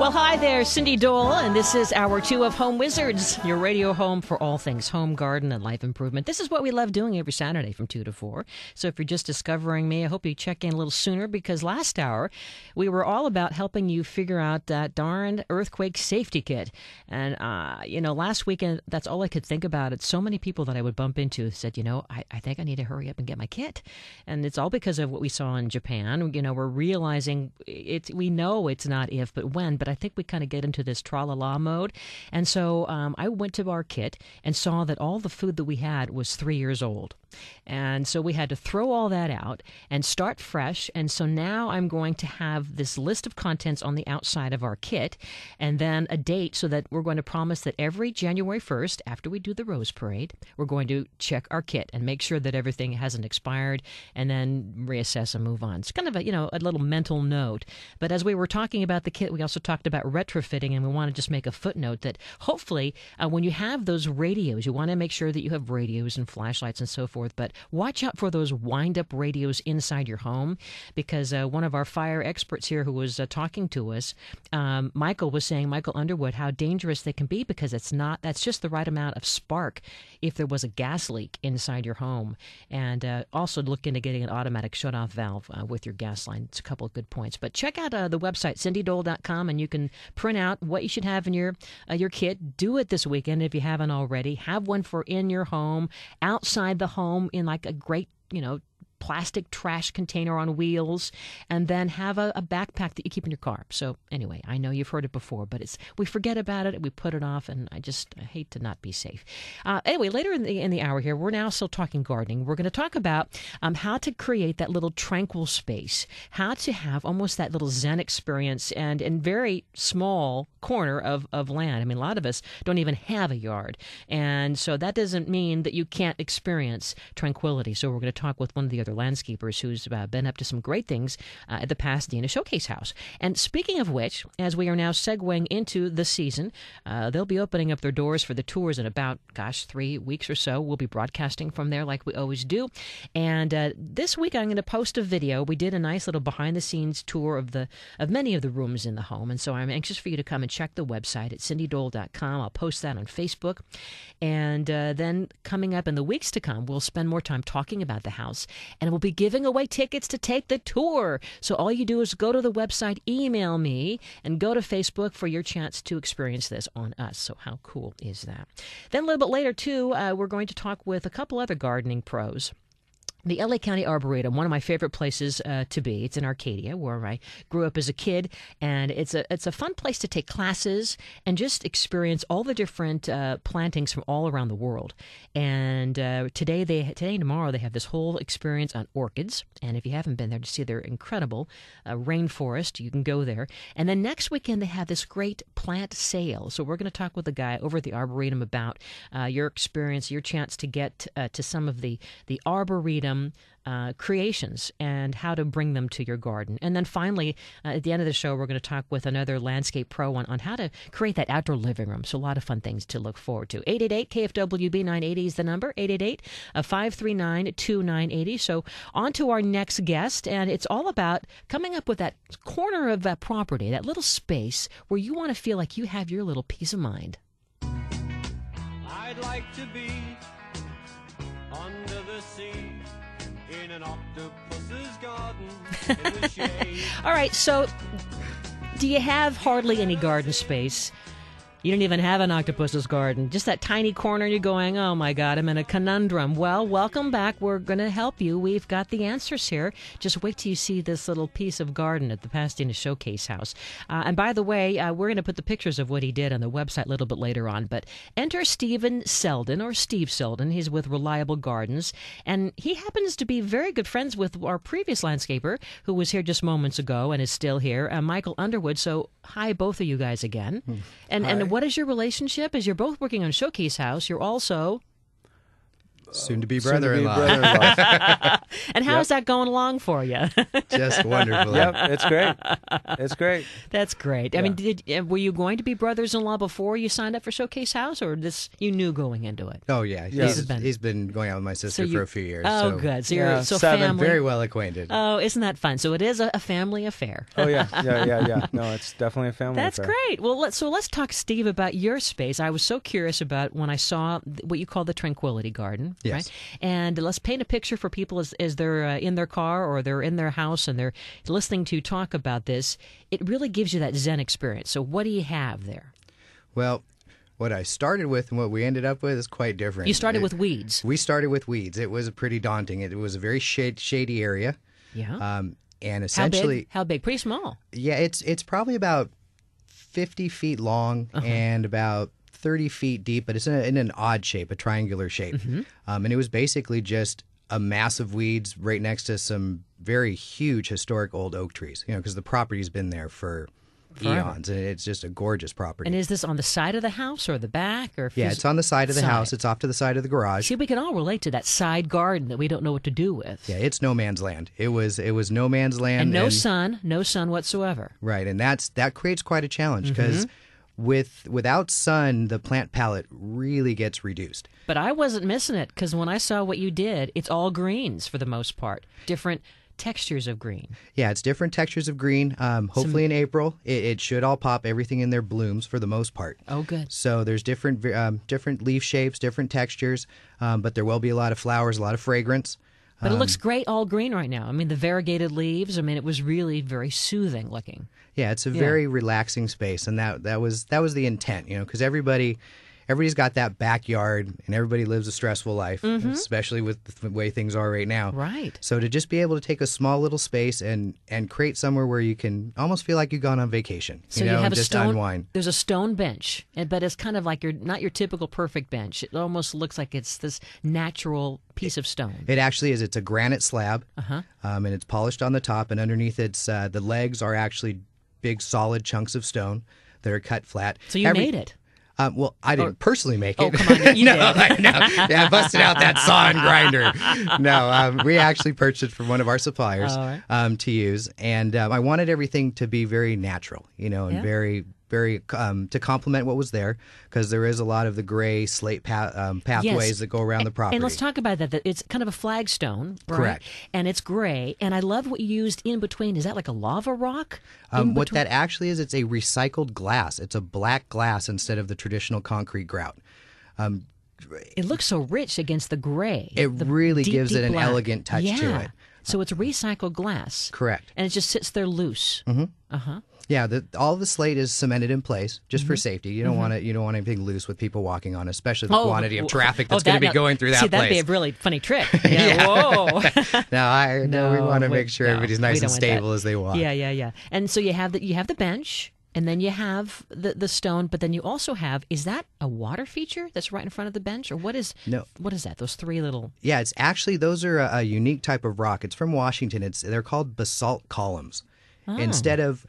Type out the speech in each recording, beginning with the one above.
Well, hi there, Cindy Dole, and this is Hour 2 of Home Wizards, your radio home for all things home, garden, and life improvement. This is what we love doing every Saturday from 2 to 4. So if you're just discovering me, I hope you check in a little sooner, because last hour we were all about helping you figure out that darn earthquake safety kit. And, last weekend, that's all I could think about. It's so many people that I would bump into said, I think I need to hurry up and get my kit. And it's all because of what we saw in Japan. We're realizing we know it's not if, but when, but I think we kind of get into this tra-la-la mode. And so I went to our kit and saw that all the food that we had was 3 years old. And so we had to throw all that out and start fresh. And so now I'm going to have this list of contents on the outside of our kit, and then a date, so that we're going to promise that every January 1st, after we do the Rose Parade, we're going to check our kit and make sure that everything hasn't expired, and then reassess and move on. It's kind of a little mental note. But as we were talking about the kit, we also talked about retrofitting, and we want to just make a footnote that hopefully when you have those radios, you want to make sure that you have radios and flashlights and so forth, but watch out for those wind-up radios inside your home, because one of our fire experts here who was talking to us, Michael Underwood, how dangerous they can be, because that's just the right amount of spark if there was a gas leak inside your home. And also look into getting an automatic shut-off valve with your gas line. It's a couple of good points. But check out the website, cindydole.com, and you can print out what you should have in your kit. Do it this weekend if you haven't already. Have one for in your home, outside the home, in like a great, plastic trash container on wheels, and then have a backpack that you keep in your car. So anyway, I know you've heard it before, but we forget about it, we put it off, and I hate to not be safe. Anyway, later in the hour here, we're now still talking gardening. We're going to talk about how to create that little tranquil space, how to have almost that little Zen experience, and in very small corner of land. I mean, a lot of us don't even have a yard, and so that doesn't mean that you can't experience tranquility. So we're going to talk with one of the other landscapers who's been up to some great things at the Pasadena Showcase House. And speaking of which, as we are now segueing into the season, they'll be opening up their doors for the tours in about, 3 weeks or so. We'll be broadcasting from there like we always do. And this week I'm going to post a video. We did a nice little behind-the-scenes tour of many of the rooms in the home. And so I'm anxious for you to come and check the website at cindydole.com. I'll post that on Facebook. And then coming up in the weeks to come, we'll spend more time talking about the house, and we'll be giving away tickets to take the tour. So all you do is go to the website, email me, and go to Facebook for your chance to experience this on us. So how cool is that? Then a little bit later, too, we're going to talk with a couple other gardening pros. The LA County Arboretum, one of my favorite places to be. It's in Arcadia, where I grew up as a kid, and it's a fun place to take classes and just experience all the different plantings from all around the world. And today and tomorrow they have this whole experience on orchids. And if you haven't been there to see their incredible rainforest, you can go there. And then next weekend they have this great plant sale. So we're going to talk with a guy over at the Arboretum about your experience, your chance to get to some of the Arboretum creations and how to bring them to your garden. And then finally, at the end of the show, we're going to talk with another landscape pro on how to create that outdoor living room. So a lot of fun things to look forward to. 888-KFWB-980 is the number, 888-539-2980. So on to our next guest, and it's all about coming up with that corner of that property, that little space where you want to feel like you have your little peace of mind. I'd like to be under the sea in an octopus's garden in the shade. All right, so do you have hardly any garden space? You don't even have an octopus's garden. Just that tiny corner, you're going, oh my God, I'm in a conundrum. Well, welcome back. We're going to help you. We've got the answers here. Just wait till you see this little piece of garden at the Pasadena Showcase House. And by the way, we're going to put the pictures of what he did on the website a little bit later on. But enter Steven Selden, or Steve Selden. He's with Reliable Gardens. And he happens to be very good friends with our previous landscaper, who was here just moments ago and is still here, Michael Underwood. So hi, both of you guys again. And what is your relationship? As you're both working on Showcase House, you're also... soon-to-be soon-to-be brother-in-law. brother-in-law. And how's that going along for you? Just wonderful. Yep, it's great. It's great. That's great. I Yeah. mean, were you going to be brothers-in-law before you signed up for Showcase House, or this you knew going into it? Oh, yeah. Yeah. He's been going out with my sister for a few years. Oh, so good. So Yeah, you're so 7. family. very well acquainted. Oh, isn't that fun? So it is a family affair. Oh yeah. No, it's definitely a family That's affair. great. Well, let's talk, Steve, about your space. I was so curious about when I saw what you call the Tranquility Garden, Yes. right? And let's paint a picture for people as they're in their car or they're in their house and they're listening to talk about this. It really gives you that Zen experience. So what do you have there? Well, what I started with and what we ended up with is quite different. You started with weeds. We started with weeds. It was pretty daunting. It was a very shady area. Yeah. And How essentially, big? How big? Pretty small. yeah, it's probably about 50 feet long and about 30 feet deep, but it's in an odd shape, a triangular shape. And it was basically just a mass of weeds right next to some very huge historic old oak trees, because the property's been there for Forever. eons, and it's just a gorgeous property. And is this on the side of the house or the back? Or Yeah, it's on the side of the Side. house. It's off to the side of the garage. See, we can all relate to that side garden that we don't know what to do with. Yeah, it's no man's land. It was no man's land. And no sun whatsoever. Right, and that creates quite a challenge because without sun, the plant palette really gets reduced. But I wasn't missing it because when I saw what you did, it's all greens for the most part. Different textures of green. Yeah, it's different textures of green. Hopefully in April, it should all pop. Everything in there blooms for the most part. Oh, good. So there's different leaf shapes, different textures, but there will be a lot of flowers, a lot of fragrance. But it looks great all green right now. I mean, the variegated leaves, it was really very soothing looking. Yeah, it's a very relaxing space, and that was the intent, because everybody's got that backyard, and everybody lives a stressful life, especially with the way things are right now. Right. So to just be able to take a small little space and create somewhere where you can almost feel like you've gone on vacation, So you have and a just stone. unwind. There's a stone bench, but it's kind of like not your typical perfect bench. It almost looks like it's this natural piece of stone. It actually is. It's a granite slab, and it's polished on the top, and underneath it's the legs are actually big solid chunks of stone that are cut flat. So you made it. Well, I didn't personally make it. Oh, come on, you no, did. no. Yeah, I busted out that saw and grinder. No, we actually purchased it from one of our suppliers All right. to use, and I wanted everything to be very natural, and Yeah. very to complement what was there, because there is a lot of the gray slate pathways Yes. that go around the property. And let's talk about that. It's kind of a flagstone, right? Correct. And it's gray. And I love what you used in between. Is that like a lava rock? What that actually is, it's a recycled glass. It's a black glass instead of the traditional concrete grout. It looks so rich against the gray. It the really deep, gives deep it an black. elegant touch to Yeah. it. So it's recycled glass. Correct. And it just sits there loose. Yeah, all the slate is cemented in place just Mm-hmm. for safety. You don't want anything loose with people walking on, especially the quantity of traffic that's that- going to be now- going through that see, place. that'd be a really funny trick. Yeah. Whoa. No, we want to make sure no, everybody's we nice don't and want that. stable as they walk. Yeah. And so you have the bench, and then you have the stone, but then you also have, is that a water feature that's right in front of the bench, or what is that? Those three little. Yeah, it's actually, those are a unique type of rock. It's from Washington. They're called basalt columns. Oh. Instead of,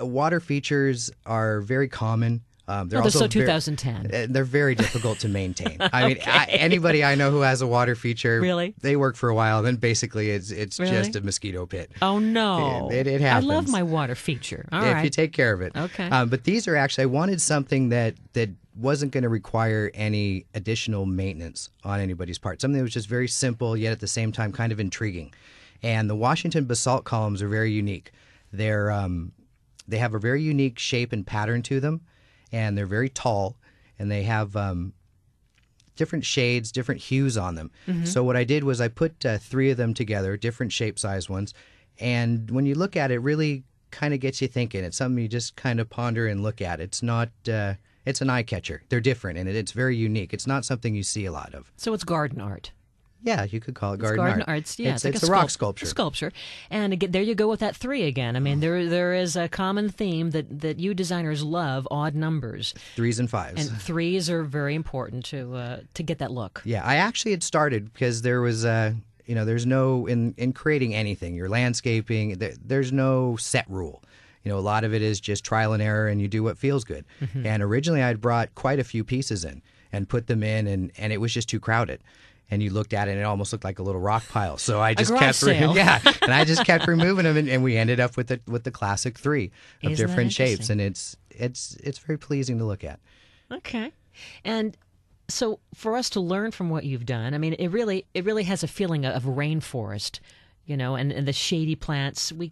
water features are very common. They're so also 2010. They're very difficult to maintain. I mean, anybody I know who has a water feature, Really? they work for a while. Then basically, it's Really? just a mosquito pit. Oh, no. It happens. I love my water feature. All if right. you take care of it. Okay. But these are actually, I wanted something that wasn't going to require any additional maintenance on anybody's part. Something that was just very simple, yet at the same time kind of intriguing. And the Washington basalt columns are very unique. They have a very unique shape and pattern to them, and they're very tall, and they have different shades, different hues on them. So what I did was I put 3 of them together, different shape size ones, and when you look at it, really kind of gets you thinking. It's something you just kind of ponder and look at. It's not. It's an eye catcher. They're different, and it's very unique. It's not something you see a lot of. So it's garden art. Yeah, you could call it It's garden art. arts. Yeah, it's like a rock sculpture. A sculpture, and again, there you go with that 3 again. I mean, there is a common theme that you designers love: odd numbers. 3s and 5s. And 3s are very important to get that look. Yeah, I actually had started because there was there's no in creating anything, your landscaping, there's no set rule. A lot of it is just trial and error, and you do what feels good. And originally, I'd brought quite a few pieces in and put them in, and it was just too crowded. and you looked at it and it almost looked like a little rock pile. So I just garage kept sale. and I just kept removing them, and we ended up with the classic 3 of Isn't that different shapes, interesting? and it's very pleasing to look at. Okay. And so for us to learn from what you've done, I mean, it really has a feeling of rainforest, and the shady plants. We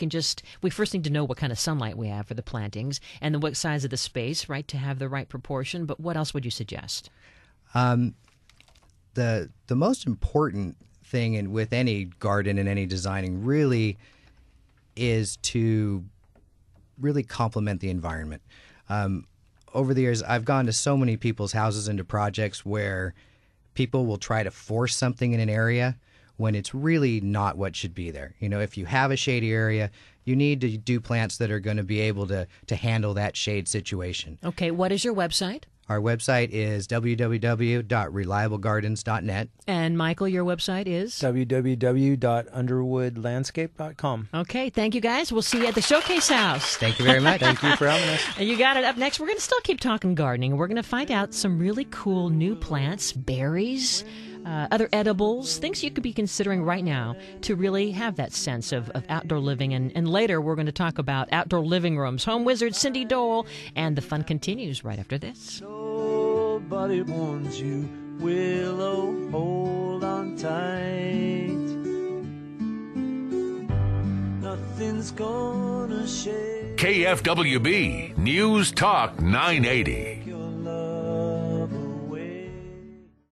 first need to know what kind of sunlight we have for the plantings and then what size of the space, right, to have the right proportion. But what else would you suggest? The most important thing with any garden and any designing really is to really complement the environment. Over the years, I've gone to so many people's houses and to projects where people will try to force something in an area when it's really not what should be there. If you have a shady area, you need to do plants that are going to be able to handle that shade situation. Okay, what is your website? Our website is www.reliablegardens.net. And Michael, your website is? www.underwoodlandscape.com. Okay, thank you guys. We'll see you at the Showcase House. Thank you very much. Thank you for having us. And you got it. Up next, we're going to still keep talking gardening. We're going to find out some really cool new plants, berries, other edibles, things you could be considering right now to really have that sense of outdoor living. And later, we're going to talk about outdoor living rooms. Home wizard Cindy Dole, and the fun continues right after this. Nobody warns you, Willow, hold on tight. Nothing's gonna shake KFWB News Talk 980.